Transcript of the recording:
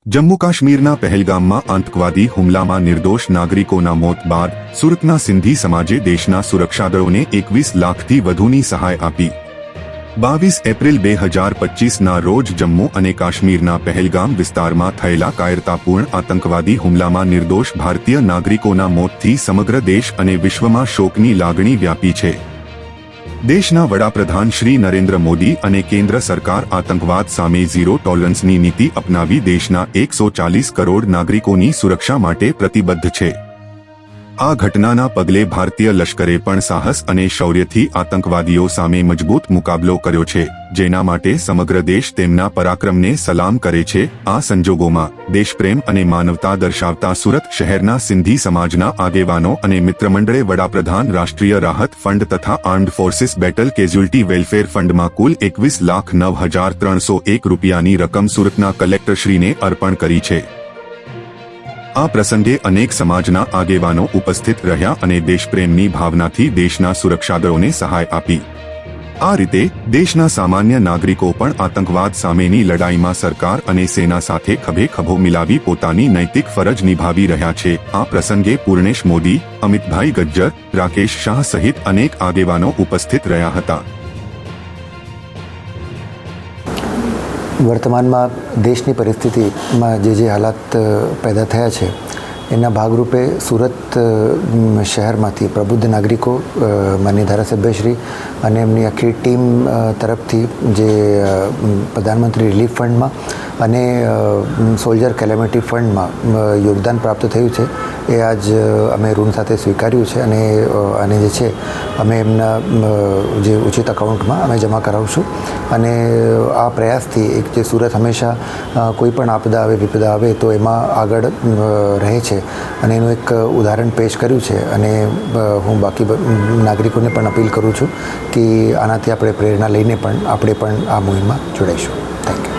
જમ્મુ કાશ્મીરના પહેલગામમાં આતંકવાદી હુમલામાં નિર્દોષ નાગરિકોના મોત બાદ સુરતના સિંધી સમાજે દેશના સુરક્ષાદળોને 21 લાખથી વધુની સહાય આપી। 22 એપ્રિલ 2025ના રોજ જમ્મુ અને કાશ્મીરના પહેલગામ વિસ્તારમાં થયેલા કાયરતાપૂર્ણ આતંકવાદી હુમલામાં નિર્દોષ ભારતીય નાગરિકોના મોતથી સમગ્ર દેશ અને વિશ્વમાં શોકની લાગણી વ્યાપી છે। દેશના વડાપ્રધાન શ્રી નરેન્દ્ર મોદી અને કેન્દ્ર સરકાર આતંકવાદ સામે ઝીરો ટોલરન્સની નીતિ અપનાવી દેશના 140 કરોડ નાગરિકોની સુરક્ષા માટે પ્રતિબદ્ધ છે। આ ઘટનાના પગલે ભારતીય લશ્કરે પણ સાહસ અને શૌર્યથી આતંકવાદીઓ સામે મજબૂત મુકાબલો કર્યો છે, જેના માટે સમગ્ર દેશ તેમના પરાક્રમને સલામ કરે છે। આ સંજોગોમાં દેશપ્રેમ અને માનવતા દર્શાવતા સુરત શહેરના સિંધી સમાજના આગેવાનો અને મિત્રમંડળે વડાપ્રધાન રાષ્ટ્રીય રાહત ફંડ તથા armed forces battle casualty welfare ફંડમાં કુલ 21,09,301 રૂપિયાની રકમ સુરતના કલેક્ટરશ્રીને અર્પણ કરી છે। આ પ્રસંગે અનેક સમાજના આગેવાનો ઉપસ્થિત રહ્યા અને દેશપ્રેમની ભાવનાથી દેશના સુરક્ષાદળોને સહાય આપી। આ રીતે દેશના સામાન્ય નાગરિકો પણ આતંકવાદ સામેની લડાઈમાં સરકાર અને સેના સાથે ખભે ખભો મિલાવી પોતાની નૈતિક ફરજ નિભાવી રહ્યા છે। આ પ્રસંગે પૂર્ણેશ મોદી, અમિતભાઈ ગજ્જર, રાકેશ શાહ સહિત અનેક આગેવાનો ઉપસ્થિત રહ્યા હતા। વર્તમાનમાં દેશની પરિસ્થિતિમાં જે હાલાત પેદા થયા છે એના ભાગરૂપે સુરત શહેરમાંથી પ્રબુદ્ધ નાગરિકો, માનનીય ધારાસભ્યશ્રી અને એમની આખી ટીમ તરફથી જે પ્રધાનમંત્રી રિલીફ ફંડમાં અને સોલ્જર કેલેમિટી ફંડમાં યોગદાન પ્રાપ્ત થયું છે એ આજ અમે ઋણ સાથે સ્વીકાર્યું છે અને જે છે અમે એમના જે ઉચિત એકાઉન્ટમાં અમે જમા કરાવશું। અને આ પ્રયાસથી એક જે સુરત હંમેશા કોઈ પણ આપદા આવે વિપદા આવે તો એમાં આગળ રહે છે અને એનું એક ઉદાહરણ પેશ કર્યું છે। અને હું બાકી નાગરિકોને પણ અપીલ કરું છું કે આનાથી આપણે પ્રેરણા લઈને પણ આપણે પણ આ મુહિમમાં જોડાઈશું। Thank you.